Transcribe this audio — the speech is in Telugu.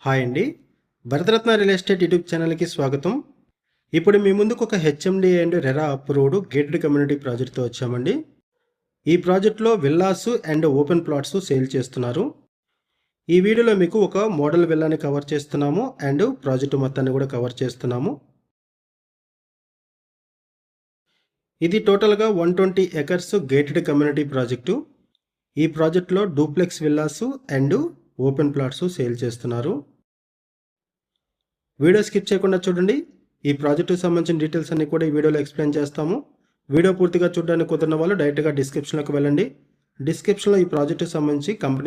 హాయ్ అండి. భరతరత్న రియల్ ఎస్టేట్ యూట్యూబ్ ఛానల్కి స్వాగతం. ఇప్పుడు మీ ముందుకు ఒక HMD and RERA approved gated community ప్రాజెక్ట్తో వచ్చామండి. ఈ ప్రాజెక్ట్లో villas and open plots sale చేస్తున్నారు. ఈ వీడియోలో మీకు ఒక మోడల్ విల్లాని కవర్ చేస్తున్నాము అండ్ ప్రాజెక్టు మొత్తాన్ని కూడా కవర్ చేస్తున్నాము. ఇది టోటల్గా 120 ఎకర్స్ గేటెడ్ కమ్యూనిటీ ప్రాజెక్టు. ఈ ప్రాజెక్ట్లో duplex villas and open plots sale చేస్తున్నారు. వీడియో స్కిప్ చేయకుండా చూడండి. ఈ ప్రాజెక్టుకి సంబంధించిన డీటెయిల్స్ అన్ని కూడా ఈ వీడియోలో ఎక్స్ప్లెయిన్ చేస్తాము. వీడియో పూర్తిగా చూడడానికి కుదిరిన వాళ్ళు డైరెక్ట్గా డిస్క్రిప్షన్లోకి వెళ్ళండి. డిస్క్రిప్షన్లో ఈ ప్రాజెక్టుకి సంబంధించి కంపెనీ